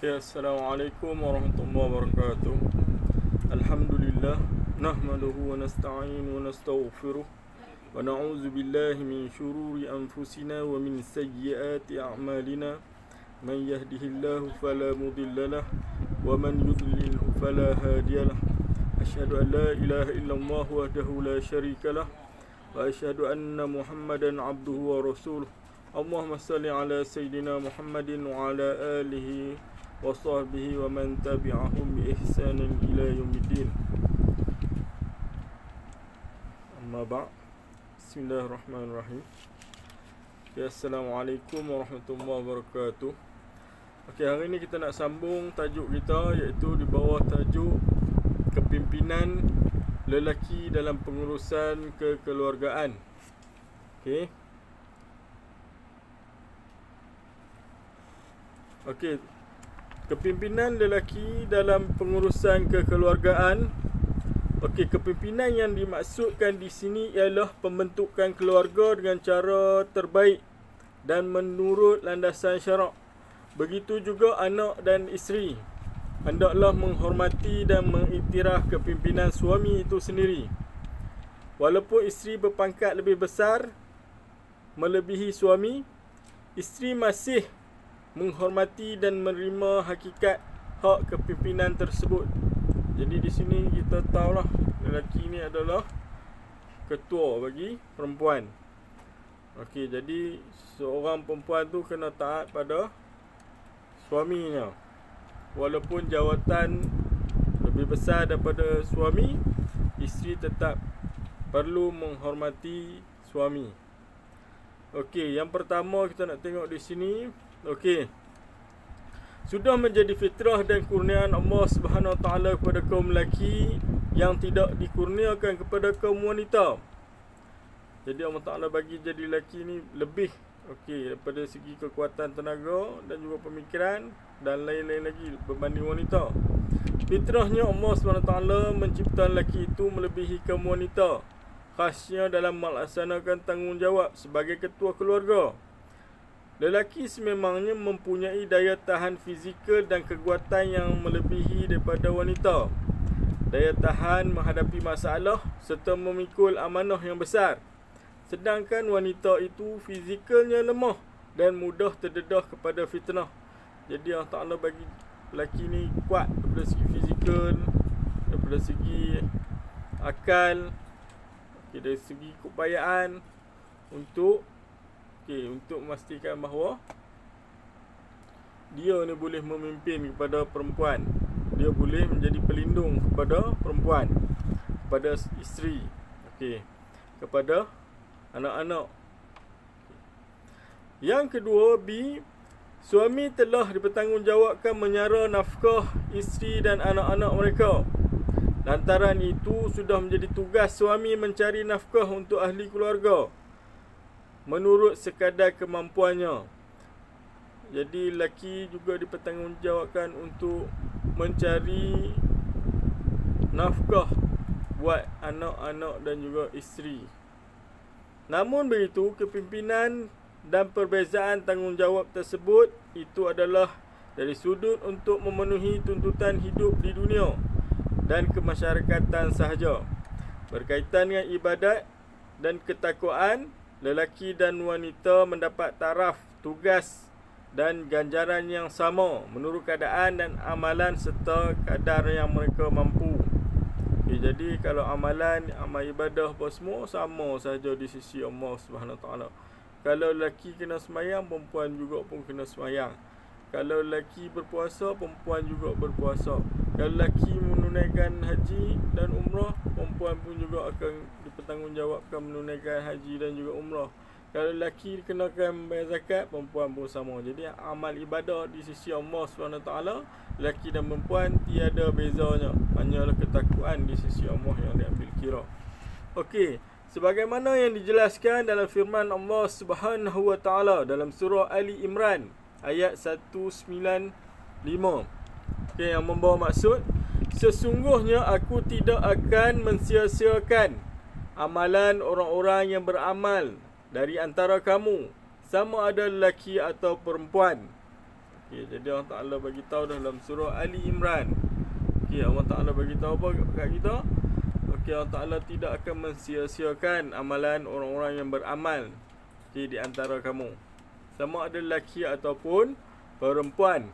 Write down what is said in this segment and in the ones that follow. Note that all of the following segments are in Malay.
Ya, Assalamualaikum warahmatullahi wabarakatuh. Alhamdulillah, nahmaduhu wa nasta'inu wa nastaghfiruh wa na'udzu billahi min syururi anfusina wa min sayyiati a'malina. Man yahdihillahu fala mudhillalah wa man yudlilhu fala hadiyalah. Asyhadu an la ilaha illallah wahdahu la syarikalah wa asyhadu anna Muhammadan abduhu wa rasuluh. Allahumma salli ala sayyidina Muhammadin wa ala alihi wa sahbihi wa man tabi'ahum bi ihsanin ila yaumiddin. Amma ba'. Bismillahirrahmanirrahim. Ya, Assalamualaikum warahmatullahi wabarakatuh. Okey, hari ni kita nak sambung tajuk kita, iaitu di bawah tajuk kepimpinan lelaki dalam pengurusan kekeluargaan. Okey, kepimpinan lelaki dalam pengurusan kekeluargaan. Okey, kepimpinan yang dimaksudkan di sini ialah pembentukan keluarga dengan cara terbaik dan menurut landasan syarak. Begitu juga anak dan isteri hendaklah menghormati dan mengiktiraf kepimpinan suami itu sendiri. Walaupun isteri berpangkat lebih besar melebihi suami, isteri masih menghormati dan menerima hakikat hak kepimpinan tersebut. Jadi di sini kita tahulah lelaki ni adalah ketua bagi perempuan. Okey, jadi seorang perempuan tu kena taat pada suaminya. Walaupun jawatan lebih besar daripada suami, isteri tetap perlu menghormati suami. Okey, yang pertama kita nak tengok di sini. Okey, sudah menjadi fitrah dan kurniaan Allah Subhanahu Wa Taala kepada kaum lelaki yang tidak dikurniakan kepada kaum wanita. Jadi Allah Taala bagi jadi lelaki ni lebih daripada segi kekuatan tenaga dan juga pemikiran dan lain-lain lagi berbanding wanita. Fitrahnya Allah Subhanahu Wa Taala mencipta lelaki itu melebihi kaum wanita, khasnya dalam melaksanakan tanggungjawab sebagai ketua keluarga. Lelaki sememangnya mempunyai daya tahan fizikal dan kekuatan yang melebihi daripada wanita. Daya tahan menghadapi masalah serta memikul amanah yang besar. Sedangkan wanita itu fizikalnya lemah dan mudah terdedah kepada fitnah. Jadi Allah Ta'ala bagi lelaki ni kuat daripada segi fizikal, daripada segi akal, dari segi keupayaan untuk memastikan bahawa dia ni boleh memimpin kepada perempuan. Dia boleh menjadi pelindung kepada perempuan, kepada isteri, kepada anak-anak. Yang kedua, B, suami telah dipertanggungjawabkan menyara nafkah isteri dan anak-anak mereka. Lantaran itu sudah menjadi tugas suami mencari nafkah untuk ahli keluarga menurut sekadar kemampuannya. Jadi lelaki juga dipertanggungjawabkan untuk mencari nafkah buat anak-anak dan juga isteri. Namun begitu, kepimpinan dan perbezaan tanggungjawab tersebut itu adalah dari sudut untuk memenuhi tuntutan hidup di dunia dan kemasyarakatan sahaja. Berkaitan dengan ibadat dan ketakwaan, lelaki dan wanita mendapat taraf, tugas dan ganjaran yang sama menurut keadaan dan amalan serta kadar yang mereka mampu. Jadi kalau amalan, amal ibadah apa semua sama saja di sisi Allah Subhanahu Wa Taala. Kalau lelaki kena sembahyang, perempuan juga pun kena sembahyang. Kalau lelaki berpuasa, perempuan juga berpuasa. Kalau lelaki menunaikan haji dan umrah, perempuan pun juga akan dipertanggungjawabkan menunaikan haji dan juga umrah. Kalau lelaki dikenakan bayar zakat, perempuan pun sama. Jadi amal ibadah di sisi Allah SWT, lelaki dan perempuan tiada bezanya. Hanyalah ketakwaan di sisi Allah yang diambil kira. Okey, sebagaimana yang dijelaskan dalam firman Allah Subhanahu Wa Taala dalam surah Ali Imran ayat 195. Yang membawa maksud, sesungguhnya aku tidak akan mensia-siakan amalan orang-orang yang beramal dari antara kamu, sama ada lelaki atau perempuan. Okay, jadi Allah Ta'ala bagi tahu dalam surah Ali Imran. Okay, Allah Ta'ala bagi tahu apa kat kita? Okay, Allah Ta'ala tidak akan mensia-siakan amalan orang-orang yang beramal, okay, di antara kamu, sama ada lelaki ataupun perempuan.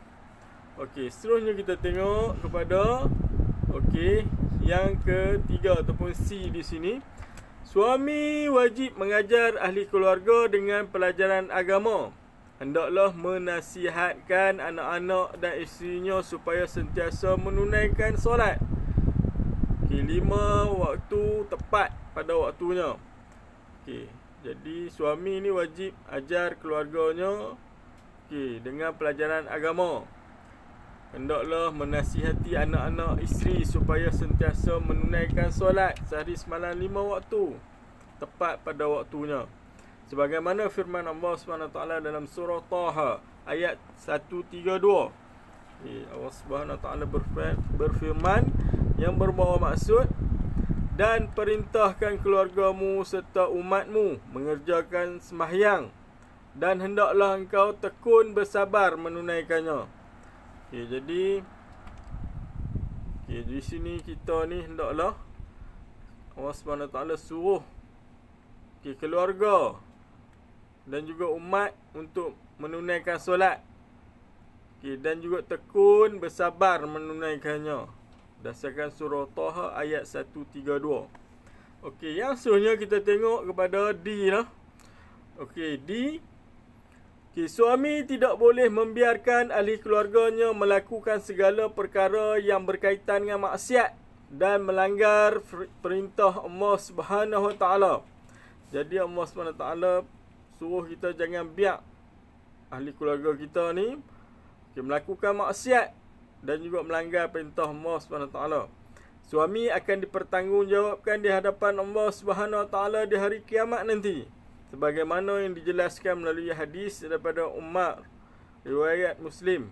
Okey, seterusnya kita tengok kepada yang ketiga ataupun C di sini. Suami wajib mengajar ahli keluarga dengan pelajaran agama. Hendaklah menasihatkan anak-anak dan isterinya supaya sentiasa menunaikan solat. 5 waktu tepat pada waktunya. Jadi suami ni wajib ajar keluarganya dengan pelajaran agama. Hendaklah menasihati anak-anak isteri supaya sentiasa menunaikan solat sehari semalam 5 waktu tepat pada waktunya. Sebagaimana firman Allah SWT dalam surah Taha ayat 132. Allah SWT berfirman yang berbawa maksud, dan perintahkan keluargamu serta umatmu mengerjakan sembahyang, dan hendaklah engkau tekun bersabar menunaikannya. Jadi di sini kita ni hendaklah Allah SWT suruh keluarga dan juga umat untuk menunaikan solat, dan juga tekun bersabar menunaikannya, berdasarkan surah Taha ayat 132. Yang seterusnya kita tengok kepada D lah. D. Suami tidak boleh membiarkan ahli keluarganya melakukan segala perkara yang berkaitan dengan maksiat dan melanggar perintah Allah Subhanahu Wa Taala. Jadi Allah Subhanahu Wa Taala suruh kita jangan biar ahli keluarga kita ni melakukan maksiat dan juga melanggar perintah Allah Subhanahu Wa Taala. Suami akan dipertanggungjawabkan di hadapan Allah Subhanahu Wa Taala di hari kiamat nanti, sebagaimana yang dijelaskan melalui hadis daripada Umar, riwayat Muslim.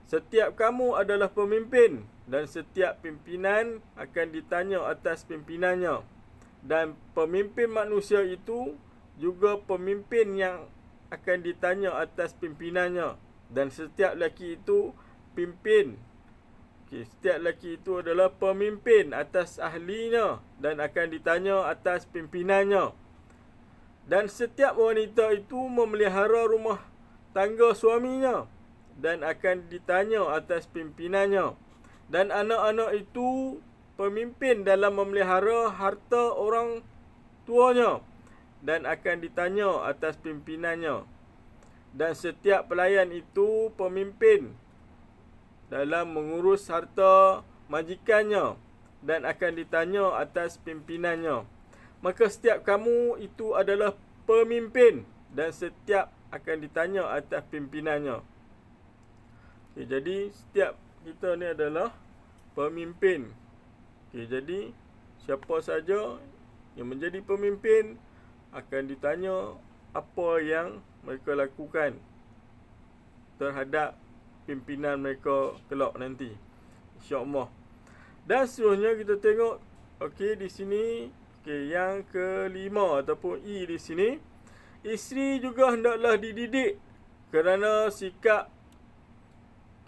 Setiap kamu adalah pemimpin, dan setiap pimpinan akan ditanya atas pimpinannya, dan pemimpin manusia itu juga pemimpin yang akan ditanya atas pimpinannya, dan setiap lelaki itu pimpin. Setiap lelaki itu adalah pemimpin atas ahlinya dan akan ditanya atas pimpinannya. Dan setiap wanita itu memelihara rumah tangga suaminya dan akan ditanya atas pimpinannya. Dan anak-anak itu pemimpin dalam memelihara harta orang tuanya dan akan ditanya atas pimpinannya. Dan setiap pelayan itu pemimpin dalam mengurus harta majikannya dan akan ditanya atas pimpinannya. Maka setiap kamu itu adalah pemimpin dan setiap akan ditanya atas pimpinannya. Jadi setiap kita ni adalah pemimpin. Jadi siapa saja yang menjadi pemimpin akan ditanya apa yang mereka lakukan terhadap pimpinan mereka kelak nanti, insya-Allah. Dan seterusnya kita tengok di sini yang kelima ataupun E di sini. Isteri juga hendaklah dididik, kerana sikap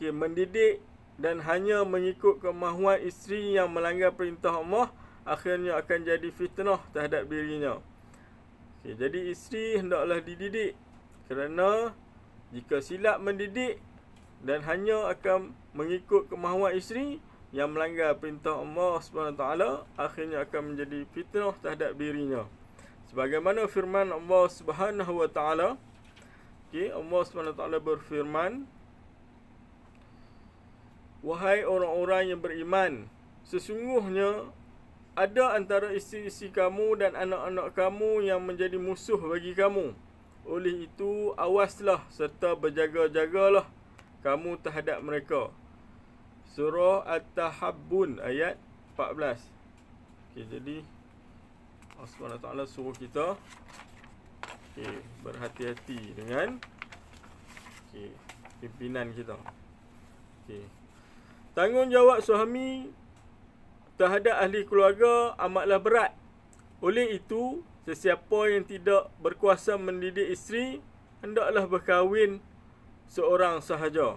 mendidik dan hanya mengikut kemahuan isteri yang melanggar perintah Allah akhirnya akan jadi fitnah terhadap dirinya. Jadi isteri hendaklah dididik, kerana jika silap mendidik dan hanya akan mengikut kemahuan isteri yang melanggar perintah Allah SWT, akhirnya akan menjadi fitnah terhadap dirinya. Sebagaimana firman Allah Subhanahu Wa Taala, Allah SWT berfirman, wahai orang-orang yang beriman, sesungguhnya ada antara isteri-isteri kamu dan anak-anak kamu yang menjadi musuh bagi kamu. Oleh itu, awaslah serta berjaga-jagalah kamu terhadap mereka. Surah At-Tahabbun ayat 14. Jadi Allah SWT suruh kita berhati-hati dengan pimpinan kita. Tanggungjawab suami terhadap ahli keluarga amatlah berat. Oleh itu, sesiapa yang tidak berkuasa mendidik isteri hendaklah berkahwin seorang sahaja.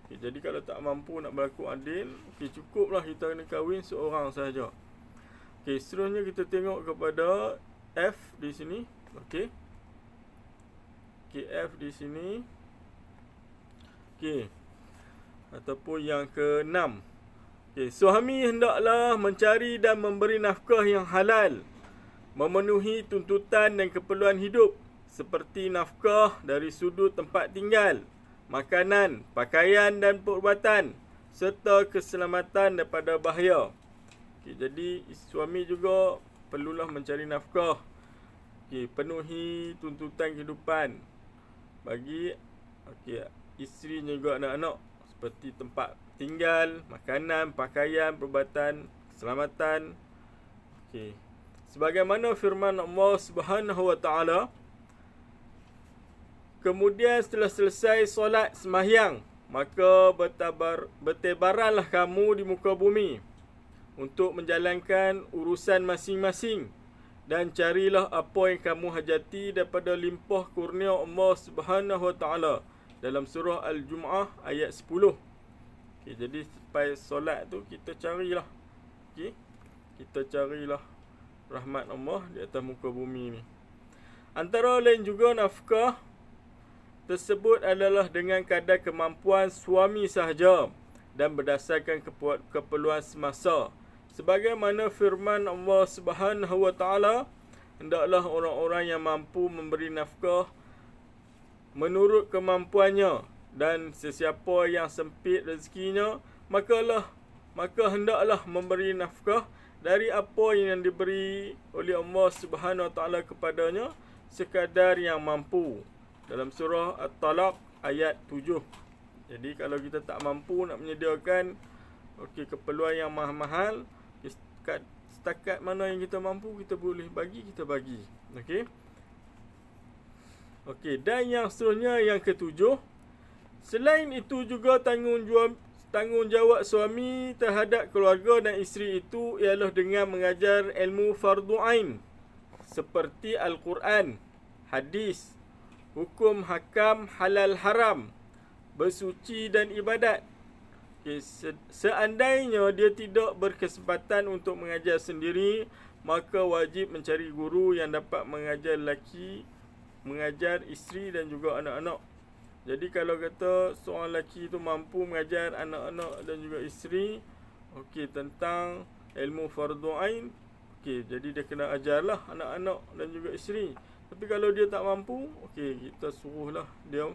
Okay, jadi kalau tak mampu nak berlaku adil, okay, cukuplah kita kena kahwin seorang sahaja. Okay, seterusnya kita tengok kepada F di sini. Okay. Okay, F di sini. Okay. Ataupun yang ke-6. Okay, suami hendaklah mencari dan memberi nafkah yang halal, memenuhi tuntutan dan keperluan hidup, seperti nafkah dari sudut tempat tinggal, makanan, pakaian dan perubatan, serta keselamatan daripada bahaya. Okay, jadi suami juga perlulah mencari nafkah. Okay, penuhi tuntutan kehidupan bagi isteri juga anak-anak, seperti tempat tinggal, makanan, pakaian, perubatan, keselamatan. Okay. Sebagaimana firman Allah Subhanahu wa taala, kemudian setelah selesai solat sembahyang, maka bertebaranlah kamu di muka bumi untuk menjalankan urusan masing-masing, dan carilah apa yang kamu hajati daripada limpah kurnia Allah Subhanahu wa taala, dalam surah Al-Jumu'ah ayat 10. Okay, jadi sampai solat tu kita carilah. Okay, kita carilah rahmat Allah di atas muka bumi ni. Antara lain juga nafkah tersebut adalah dengan kadar kemampuan suami sahaja dan berdasarkan keperluan semasa. Sebagaimana firman Allah Subhanahu wa taala, hendaklah orang-orang yang mampu memberi nafkah menurut kemampuannya, dan sesiapa yang sempit rezekinya, maka hendaklah memberi nafkah dari apa yang diberi oleh Allah Subhanahu wa taala kepadanya sekadar yang mampu, dalam surah At-Talaq ayat 7. Jadi kalau kita tak mampu nak menyediakan keperluan yang mahal-mahal, setakat mana yang kita mampu kita boleh bagi, kita bagi. Okey, dan yang seterusnya yang ke-7, selain itu juga tanggungjawab suami terhadap keluarga dan isteri itu ialah dengan mengajar ilmu fardu ain, seperti Al-Quran, hadis, hukum hakam halal haram, bersuci dan ibadat. Okay, seandainya dia tidak berkesempatan untuk mengajar sendiri, maka wajib mencari guru yang dapat mengajar isteri dan juga anak-anak. Jadi kalau kata seorang lelaki tu mampu mengajar anak-anak dan juga isteri tentang ilmu fardu ain, jadi dia kena ajarlah anak-anak dan juga isteri. Tapi kalau dia tak mampu, kita suruhlah dia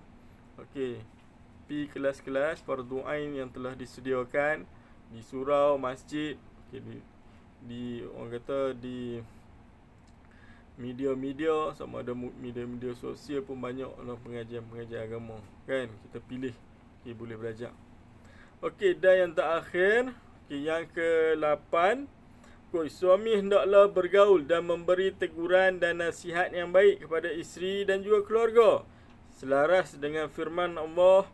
pergi kelas-kelas fardu ain yang telah disediakan di surau, masjid, di orang kata di media-media, sama ada media-media sosial pun banyaklah pengajian-pengajian agama, kan? Kita pilih, boleh belajar. Dan yang terakhir, yang ke-8, suami hendaklah bergaul dan memberi teguran dan nasihat yang baik kepada isteri dan juga keluarga, selaras dengan firman Allah,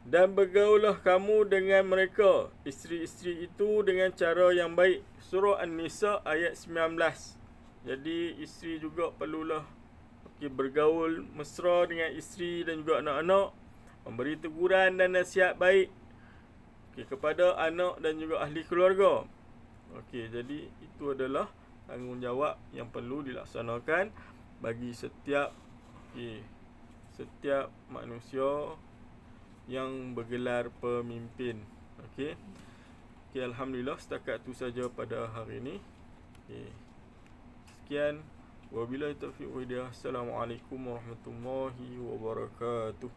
dan bergaullah kamu dengan mereka, isteri-isteri itu, dengan cara yang baik. Surah An-Nisa ayat 19. Jadi isteri juga perlulah bergaul mesra dengan isteri dan juga anak-anak, memberi teguran dan nasihat baik kepada anak dan juga ahli keluarga. Jadi itu adalah tanggungjawab yang perlu dilaksanakan bagi setiap manusia yang bergelar pemimpin. Alhamdulillah, setakat itu saja pada hari ini. Sekian, wabillahi taufiq wa hidayah. Assalamualaikum warahmatullahi wabarakatuh.